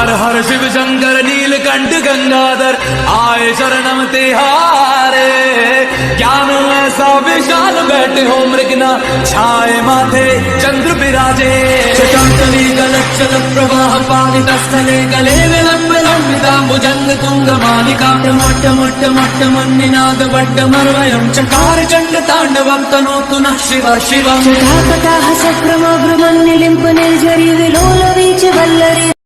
हर हर शिव शंकर नीलकंठ गंगाधर आए शरणम तिहारे। ज्ञान ऐसा विशाल बैठे हो मृगना छाए माथे चंद्र विराजे। शटांतली गलच्चल प्रवाह पालित स्थले गले विलंब लंबिता भुजंग तुंग मालिका। मोट्ट मोट्ट मोट्ट मुन्निनाद वड्ड मर्वयं चकार चंड तांडवं तनोतु नः शिव शिवम्। जटापटाः सक्रमो भ्रमन्निलिम्प निर्झरि विलोल वीच वल्लरी।